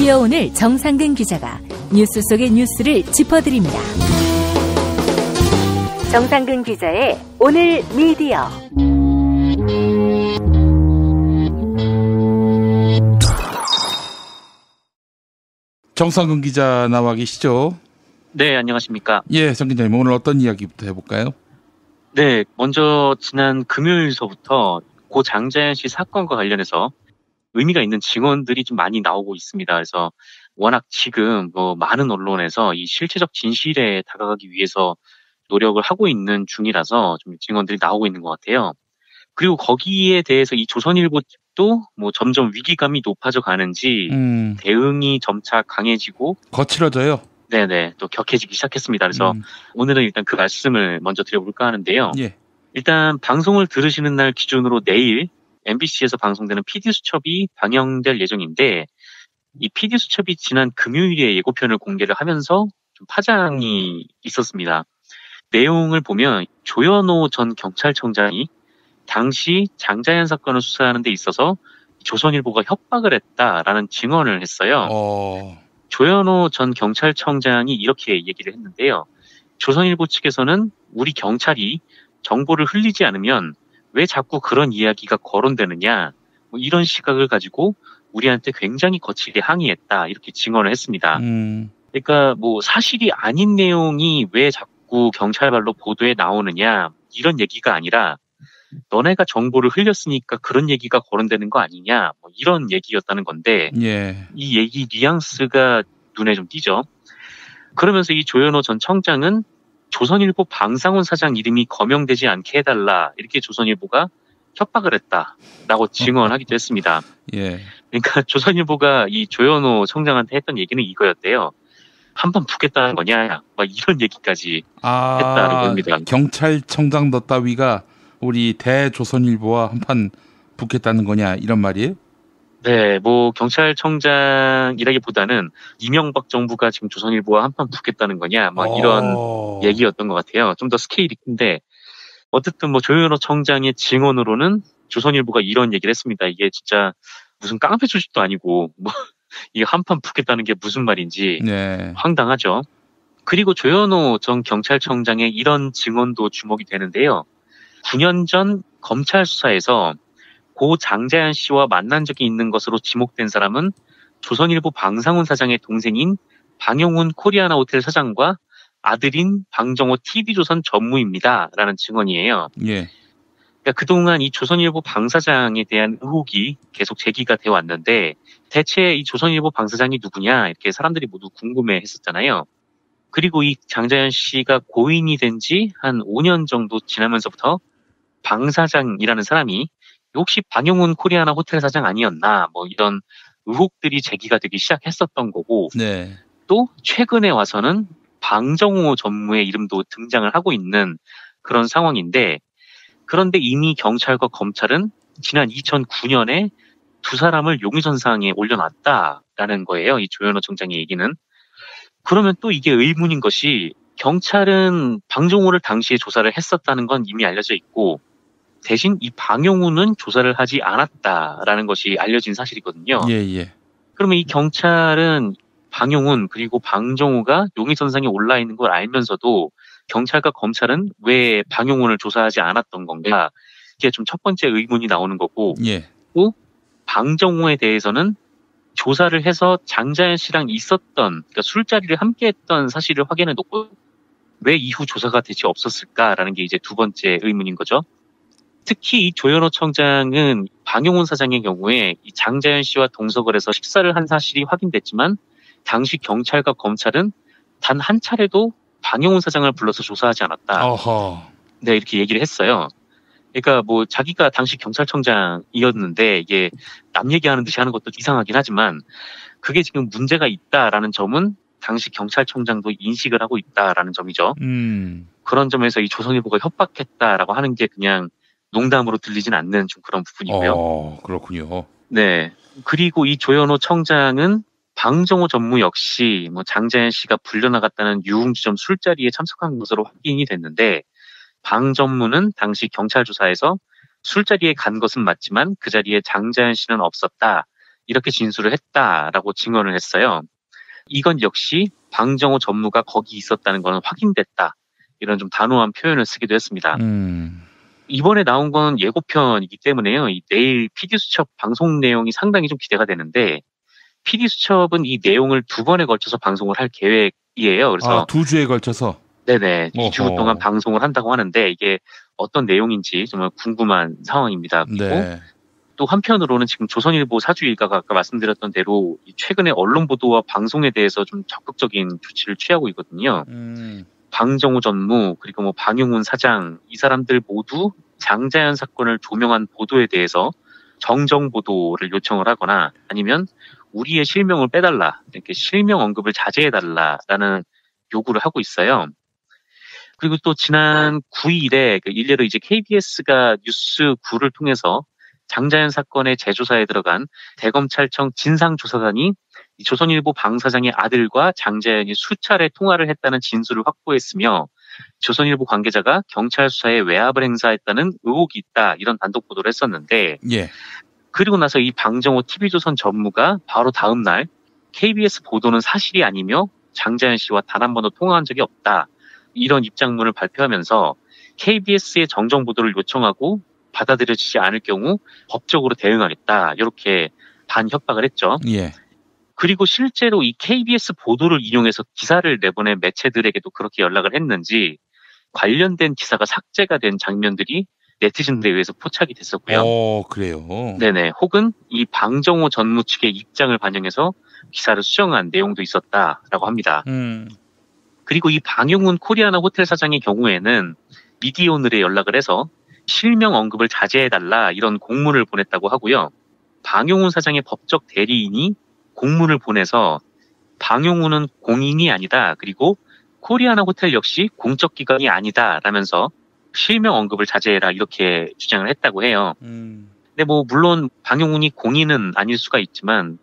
미디어 오늘 정상근 기자가 뉴스 속의 뉴스를 짚어드립니다. 정상근 기자의 오늘 미디어. 정상근 기자 나와 계시죠? 네, 안녕하십니까. 예, 정 기자님, 오늘 어떤 이야기부터 해볼까요? 네, 먼저 지난 금요일서부터 고 장자연 씨 사건과 관련해서 의미가 있는 증언들이 좀 많이 나오고 있습니다. 그래서 워낙 지금 많은 언론에서 이 실체적 진실에 다가가기 위해서 노력을 하고 있는 중이라서 좀 증언들이 나오고 있는 것 같아요. 그리고 거기에 대해서 이 조선일보도 점점 위기감이 높아져 가는지 대응이 점차 강해지고 거칠어져요. 네네, 또 격해지기 시작했습니다. 그래서 오늘은 일단 그 말씀을 먼저 드려볼까 하는데요. 예. 일단 방송을 들으시는 날 기준으로 내일 MBC에서 방송되는 PD수첩이 방영될 예정인데, 이 PD수첩이 지난 금요일에 예고편을 공개를 하면서 좀 파장이 있었습니다. 내용을 보면 조현오 전 경찰청장이 당시 장자연 사건을 수사하는 데 있어서 조선일보가 협박을 했다라는 증언을 했어요. 조현오 전 경찰청장이 이렇게 얘기를 했는데요. 조선일보 측에서는 우리 경찰이 정보를 흘리지 않으면 왜 자꾸 그런 이야기가 거론되느냐, 이런 시각을 가지고 우리한테 굉장히 거칠게 항의했다, 이렇게 증언을 했습니다. 그러니까 사실이 아닌 내용이 왜 자꾸 경찰발로 보도에 나오느냐, 이런 얘기가 아니라 너네가 정보를 흘렸으니까 그런 얘기가 거론되는 거 아니냐, 이런 얘기였다는 건데, 예. 이 얘기 뉘앙스가 눈에 좀 띄죠. 그러면서 이 조현오 전 청장은 조선일보 방상훈 사장 이름이 거명되지 않게 해달라, 이렇게 조선일보가 협박을 했다라고 증언하기도 했습니다. 예. 그러니까 조선일보가 이 조현오 청장한테 했던 얘기는 이거였대요. 한판 붙겠다는 거냐, 이런 얘기까지 했다고 합니다. 경찰청장 너 따위가 우리 대조선일보와 한판 붙겠다는 거냐, 이런 말이에요? 네, 경찰청장이라기보다는 이명박 정부가 지금 조선일보와 한판 붙겠다는 거냐, 이런 얘기였던 것 같아요. 좀 더 스케일이 큰데, 어쨌든 조현오 청장의 증언으로는 조선일보가 이런 얘기를 했습니다. 이게 진짜 무슨 깡패 출신도 아니고, 이게 한판 붙겠다는 게 무슨 말인지 네. 황당하죠. 그리고 조현오 전 경찰청장의 이런 증언도 주목이 되는데요. 9년 전 검찰 수사에서 고 장자연 씨와 만난 적이 있는 것으로 지목된 사람은 조선일보 방상훈 사장의 동생인 방용훈 코리아나 호텔 사장과 아들인 방정호 TV조선 전무입니다, 라는 증언이에요. 예. 그러니까 그동안 이 조선일보 방 사장에 대한 의혹이 계속 제기가 되어 왔는데, 대체 이 조선일보 방 사장이 누구냐, 이렇게 사람들이 모두 궁금해 했었잖아요. 그리고 이 장자연 씨가 고인이 된 지 한 5년 정도 지나면서부터 방 사장이라는 사람이 혹시 방용훈 코리아나 호텔 사장 아니었나, 이런 의혹들이 제기가 되기 시작했었던 거고, 네. 또 최근에 와서는 방정호 전무의 이름도 등장을 하고 있는 그런 상황인데, 그런데 이미 경찰과 검찰은 지난 2009년에 두 사람을 용의선상에 올려놨다라는 거예요, 이 조현오 청장의 얘기는. 그러면 또 이게 의문인 것이, 경찰은 방정호를 당시에 조사를 했었다는 건 이미 알려져 있고, 대신 이 방용훈은 조사를 하지 않았다라는 것이 알려진 사실이거든요. 예. 그러면 이 경찰은 방용훈 그리고 방정호가 용의선상에 올라 있는 걸 알면서도 경찰과 검찰은 왜 방용훈을 조사하지 않았던 건가? 이게 좀 첫 번째 의문이 나오는 거고, 예. 또 방정호에 대해서는 조사를 해서 장자연 씨랑 그러니까 술자리를 함께했던 사실을 확인해 놓고 왜 이후 조사가 되지 없었을까라는 게 이제 두 번째 의문인 거죠. 특히 이 조현오 청장은 방용훈 사장의 경우에 이 장자연 씨와 동석을 해서 식사를 한 사실이 확인됐지만, 당시 경찰과 검찰은 단 한 차례도 방용훈 사장을 불러서 조사하지 않았다. 네, 이렇게 얘기를 했어요. 그러니까 자기가 당시 경찰청장이었는데 이게 남 얘기하는 듯이 하는 것도 이상하긴 하지만, 그게 지금 문제가 있다라는 점은 당시 경찰청장도 인식을 하고 있다라는 점이죠. 그런 점에서 이 조선일보가 협박했다라고 하는 게 그냥 농담으로 들리진 않는 좀 그런 부분이고요. 그렇군요. 네. 그리고 이 조현오 청장은 방정호 전무 역시 장자연 씨가 불려나갔다는 유흥주점 술자리에 참석한 것으로 확인이 됐는데, 방 전무는 당시 경찰 조사에서 술자리에 간 것은 맞지만 그 자리에 장자연 씨는 없었다, 이렇게 진술을 했다라고 증언을 했어요. 이건 역시 방정호 전무가 거기 있었다는 것은 확인됐다. 이런 좀 단호한 표현을 쓰기도 했습니다. 이번에 나온 건 예고편이기 때문에요. 이 내일 PD수첩 방송 내용이 상당히 좀 기대가 되는데 PD수첩은 이 내용을 2번에 걸쳐서 방송을 할 계획이에요. 그래서 2주에 걸쳐서? 네네. 2주 동안 방송을 한다고 하는데 이게 어떤 내용인지 정말 궁금한 상황입니다. 그리고 네. 또 한편으로는 지금 조선일보 사주 일가가 아까 말씀드렸던 대로 최근에 언론 보도와 방송에 대해서 좀 적극적인 조치를 취하고 있거든요. 방정호 전무 그리고 뭐 방용훈 사장 이 사람들 모두 장자연 사건을 조명한 보도에 대해서 정정 보도를 요청을 하거나 아니면 우리의 실명을 빼달라 이렇게 실명 언급을 자제해달라라는 요구를 하고 있어요. 그리고 또 지난 9일에 일례로 이제 KBS가 뉴스9를 통해서 장자연 사건의 재조사에 들어간 대검찰청 진상조사단이 조선일보 방 사장의 아들과 장자연이 수차례 통화를 했다는 진술을 확보했으며 조선일보 관계자가 경찰 수사에 외압을 행사했다는 의혹이 있다 이런 단독 보도를 했었는데 예. 그리고 나서 이 방정호 TV조선 전무가 바로 다음 날 KBS 보도는 사실이 아니며 장자연 씨와 단 한 번도 통화한 적이 없다 이런 입장문을 발표하면서 KBS의 정정 보도를 요청하고 받아들여지지 않을 경우 법적으로 대응하겠다 이렇게 반협박을 했죠. 예. 그리고 실제로 이 KBS 보도를 인용해서 기사를 내보낸 매체들에게도 그렇게 연락을 했는지 관련된 기사가 삭제가 된 장면들이 네티즌들에 의해서 포착이 됐었고요. 그래요? 네네. 혹은 이 방정호 전무 측의 입장을 반영해서 기사를 수정한 내용도 있었다라고 합니다. 그리고 이 방용훈 코리아나 호텔 사장의 경우에는 미디어오늘에 연락을 해서 실명 언급을 자제해달라 이런 공문을 보냈다고 하고요. 방용훈 사장의 법적 대리인이 공문을 보내서 방용훈은 공인이 아니다. 그리고 코리아나 호텔 역시 공적 기관이 아니다. 라면서 실명 언급을 자제해라 이렇게 주장을 했다고 해요. 근데 뭐 물론 방용훈이 공인은 아닐 수가 있지만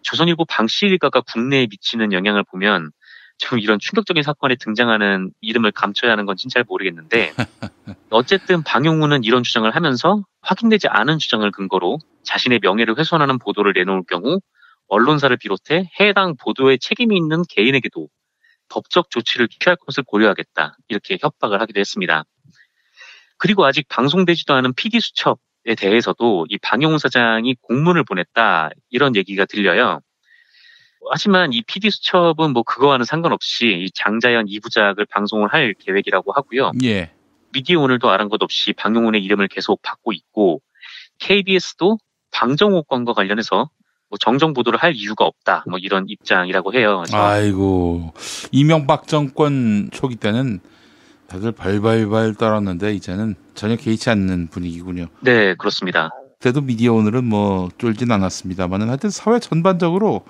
조선일보 방씨 일가가 국내에 미치는 영향을 보면 좀 이런 충격적인 사건에 등장하는 이름을 감춰야 하는 건진 잘 모르겠는데 어쨌든 방용훈은 이런 주장을 하면서 확인되지 않은 주장을 근거로 자신의 명예를 훼손하는 보도를 내놓을 경우 언론사를 비롯해 해당 보도에 책임이 있는 개인에게도 법적 조치를 취할 것을 고려하겠다 이렇게 협박을 하기도 했습니다. 그리고 아직 방송되지도 않은 PD수첩에 대해서도 이 방용훈 사장이 공문을 보냈다 이런 얘기가 들려요. 하지만 이 PD수첩은 뭐 그거와는 상관없이 이 장자연 2부작을 방송을 할 계획이라고 하고요. 예. 미디어오늘도 아는 것 없이 방용훈의 이름을 계속 받고 있고 KBS도 방정호 건과 관련해서 뭐 정정 보도를 할 이유가 없다. 뭐 이런 입장이라고 해요. 아이고 이명박 정권 초기 때는 다들 발발발 떨었는데 이제는 전혀 개의치 않는 분위기군요. 네, 그렇습니다. 그때도 미디어오늘은 뭐 쫄진 않았습니다만은 하여튼 사회 전반적으로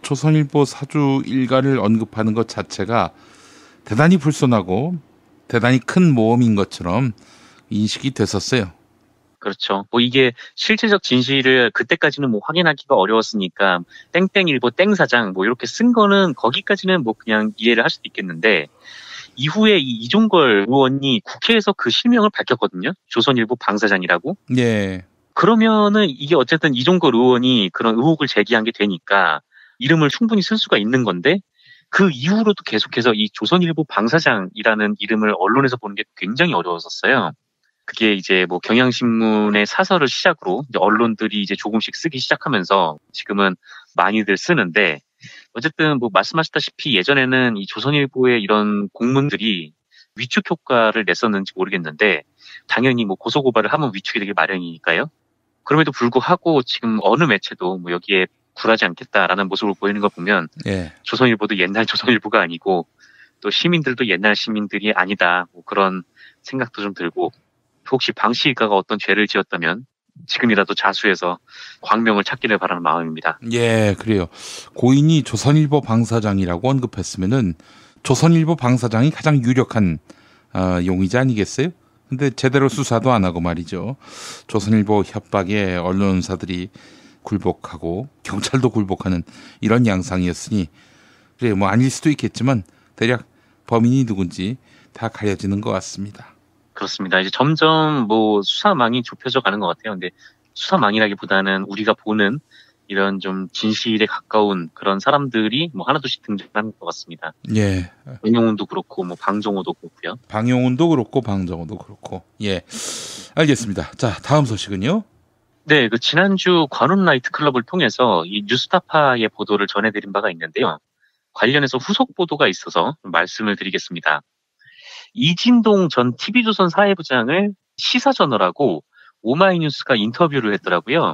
조선일보 사주 일가를 언급하는 것 자체가 대단히 불손하고 대단히 큰 모험인 것처럼 인식이 됐었어요. 그렇죠. 뭐 이게 실체적 진실을 그때까지는 뭐 확인하기가 어려웠으니까 땡땡일보 땡사장 뭐 이렇게 쓴 거는 거기까지는 뭐 그냥 이해를 할 수도 있겠는데 이후에 이 이종걸 의원이 국회에서 그 실명을 밝혔거든요. 조선일보 방사장이라고. 예. 그러면은 이게 어쨌든 이종걸 의원이 그런 의혹을 제기한 게 되니까 이름을 충분히 쓸 수가 있는 건데 그 이후로도 계속해서 이 조선일보 방사장이라는 이름을 언론에서 보는 게 굉장히 어려웠었어요. 그게 이제 뭐 경향신문의 사설을 시작으로 이제 언론들이 이제 조금씩 쓰기 시작하면서 지금은 많이들 쓰는데 어쨌든 뭐 말씀하셨다시피 예전에는 이 조선일보의 이런 공문들이 위축 효과를 냈었는지 모르겠는데 당연히 뭐 고소고발을 하면 위축이 되기 마련이니까요. 그럼에도 불구하고 지금 어느 매체도 뭐 여기에 굴하지 않겠다라는 모습을 보이는 거 보면 예. 조선일보도 옛날 조선일보가 아니고 또 시민들도 옛날 시민들이 아니다. 뭐 그런 생각도 좀 들고 혹시 방씨 일가가 어떤 죄를 지었다면 지금이라도 자수해서 광명을 찾기를 바라는 마음입니다. 예, 그래요. 고인이 조선일보 방사장이라고 언급했으면은 조선일보 방사장이 가장 유력한 용의자 아니겠어요? 근데 제대로 수사도 안 하고 말이죠. 조선일보 협박에 언론사들이 굴복하고 경찰도 굴복하는 이런 양상이었으니 그래 뭐 아닐 수도 있겠지만 대략 범인이 누군지 다 가려지는 것 같습니다. 그렇습니다. 이제 점점 뭐 수사망이 좁혀져 가는 것 같아요. 근데 수사망이라기보다는 우리가 보는 이런 좀 진실에 가까운 그런 사람들이 뭐 하나둘씩 등장하는 것 같습니다. 예. 방영훈도 그렇고 뭐 방종호도 그렇고요. 방용훈도 그렇고 방정호도 그렇고. 예. 알겠습니다. 자, 다음 소식은요? 네, 그 지난주 관훈 나이트클럽을 통해서 이 뉴스타파의 보도를 전해드린 바가 있는데요. 관련해서 후속 보도가 있어서 말씀을 드리겠습니다. 이진동 전 TV조선 사회부장을 시사저널하고 오마이뉴스가 인터뷰를 했더라고요.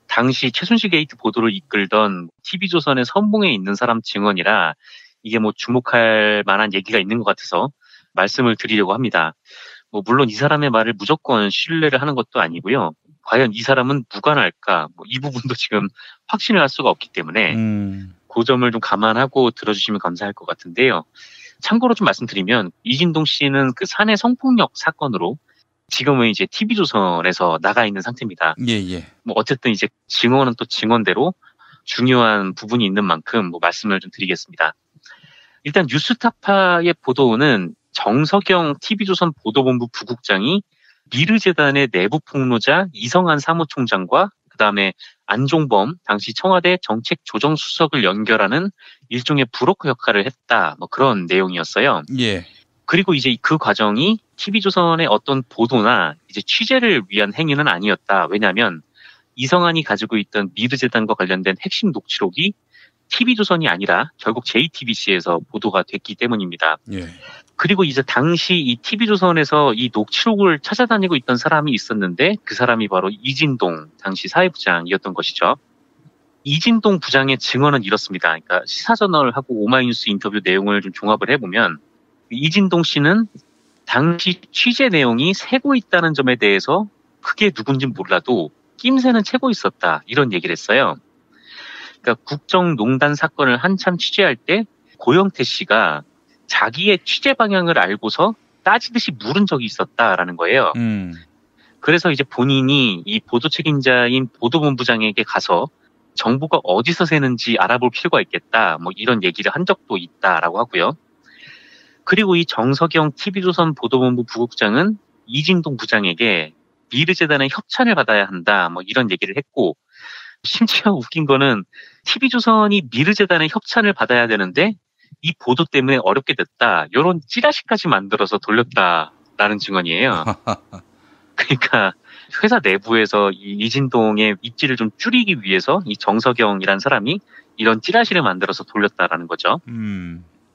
당시 최순실 게이트 보도를 이끌던 TV조선의 선봉에 있는 사람 증언이라 이게 뭐 주목할 만한 얘기가 있는 것 같아서 말씀을 드리려고 합니다. 뭐 물론 이 사람의 말을 무조건 신뢰를 하는 것도 아니고요. 과연 이 사람은 무관할까? 뭐 이 부분도 지금 확신을 할 수가 없기 때문에 그 점을 좀 감안하고 들어주시면 감사할 것 같은데요. 참고로 좀 말씀드리면 이진동 씨는 그 사내 성폭력 사건으로 지금은 이제 TV조선에서 나가 있는 상태입니다. 예. 뭐 어쨌든 이제 증언은 또 증언대로 중요한 부분이 있는 만큼 뭐 말씀을 좀 드리겠습니다. 일단 뉴스타파의 보도는 정석영 TV조선 보도본부 부국장이 미르재단의 내부 폭로자 이성한 사무총장과 그다음에 안종범 당시 청와대 정책조정수석을 연결하는 일종의 브로커 역할을 했다. 뭐 그런 내용이었어요. 예. 그리고 이제 그 과정이 TV조선의 어떤 보도나 이제 취재를 위한 행위는 아니었다. 왜냐하면 이성한이 가지고 있던 미르재단과 관련된 핵심 녹취록이 TV조선이 아니라 결국 JTBC에서 보도가 됐기 때문입니다. 예. 그리고 이제 당시 이 TV조선에서 이 녹취록을 찾아다니고 있던 사람이 있었는데 그 사람이 바로 이진동 당시 사회부장이었던 것이죠. 이진동 부장의 증언은 이렇습니다. 그러니까 시사저널하고 오마이뉴스 인터뷰 내용을 좀 종합을 해보면 이진동 씨는 당시 취재 내용이 새고 있다는 점에 대해서 그게 누군지 몰라도 낌새는 채고 있었다. 이런 얘기를 했어요. 그러니까 국정농단 사건을 한참 취재할 때 고영태 씨가 자기의 취재 방향을 알고서 따지듯이 물은 적이 있었다라는 거예요. 그래서 이제 본인이 이 보도 책임자인 보도본부장에게 가서 정보가 어디서 새는지 알아볼 필요가 있겠다. 뭐 이런 얘기를 한 적도 있다라고 하고요. 그리고 이 정석영 TV조선 보도본부 부국장은 이진동 부장에게 미르재단의 협찬을 받아야 한다. 뭐 이런 얘기를 했고 심지어 웃긴 거는 TV조선이 미르재단의 협찬을 받아야 되는데 이 보도 때문에 어렵게 됐다. 이런 찌라시까지 만들어서 돌렸다라는 증언이에요. 그러니까 회사 내부에서 이 이진동의 입지를 좀 줄이기 위해서 이 정석영이란 사람이 이런 찌라시를 만들어서 돌렸다라는 거죠.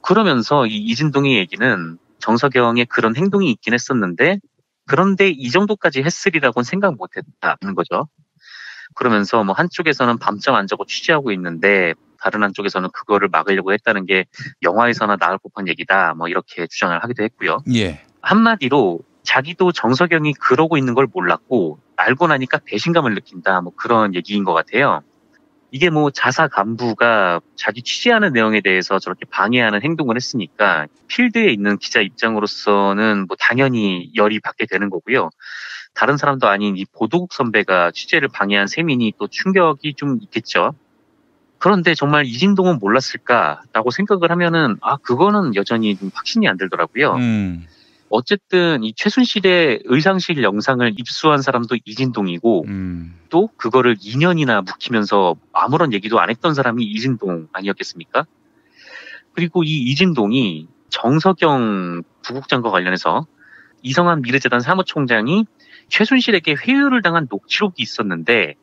그러면서 이 이진동의 얘기는 정석영의 그런 행동이 있긴 했었는데 그런데 이 정도까지 했으리라고는 생각 못했다는 거죠. 그러면서 뭐 한쪽에서는 밤잠 안 자고 취재하고 있는데 다른 한쪽에서는 그거를 막으려고 했다는 게 영화에서나 나올 법한 얘기다. 뭐 이렇게 주장을 하기도 했고요. 예. 한마디로 자기도 정석영이 그러고 있는 걸 몰랐고 알고 나니까 배신감을 느낀다. 뭐 그런 얘기인 것 같아요. 이게 뭐 자사 간부가 자기 취재하는 내용에 대해서 저렇게 방해하는 행동을 했으니까 필드에 있는 기자 입장으로서는 뭐 당연히 열이 받게 되는 거고요. 다른 사람도 아닌 이 보도국 선배가 취재를 방해한 셈이니 또 충격이 좀 있겠죠. 그런데 정말 이진동은 몰랐을까라고 생각을 하면은 그거는 여전히 좀 확신이 안 들더라고요. 어쨌든 이 최순실의 의상실 영상을 입수한 사람도 이진동이고 또 그거를 2년이나 묵히면서 아무런 얘기도 안 했던 사람이 이진동 아니었겠습니까? 그리고 이 이진동이 정석영 부국장과 관련해서 이성한 미르재단 사무총장이 최순실에게 회유를 당한 녹취록이 있었는데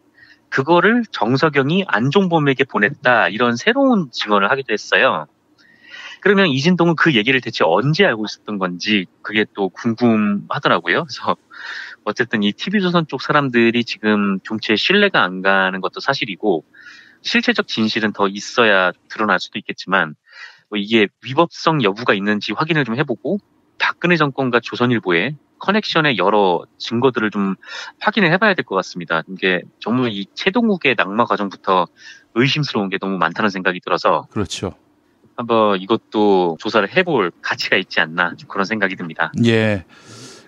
그거를 정석영이 안종범에게 보냈다 이런 새로운 증언을 하기도 했어요. 그러면 이진동은 그 얘기를 대체 언제 알고 있었던 건지 그게 또 궁금하더라고요. 그래서 어쨌든 이 TV조선 쪽 사람들이 지금 좀 제 신뢰가 안 가는 것도 사실이고 실체적 진실은 더 있어야 드러날 수도 있겠지만 뭐 이게 위법성 여부가 있는지 확인을 좀 해보고 박근혜 정권과 조선일보의 커넥션의 여러 증거들을 좀 확인을 해봐야 될 것 같습니다. 이게 정말 이 최동욱의 낙마 과정부터 의심스러운 게 너무 많다는 생각이 들어서 그렇죠. 한번 이것도 조사를 해볼 가치가 있지 않나 좀 그런 생각이 듭니다. 예,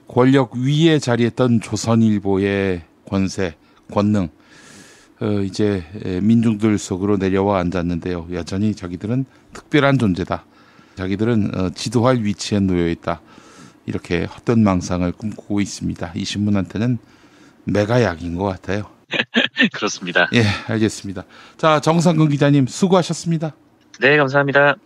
권력 위에 자리했던 조선일보의 권세, 권능 이제 민중들 속으로 내려와 앉았는데요. 여전히 자기들은 특별한 존재다. 자기들은 지도할 위치에 놓여 있다. 이렇게 헛된 망상을 꿈꾸고 있습니다. 이 신문한테는 메가약인 것 같아요. 그렇습니다. 예, 알겠습니다. 자, 정상근 기자님 수고하셨습니다. 네, 감사합니다.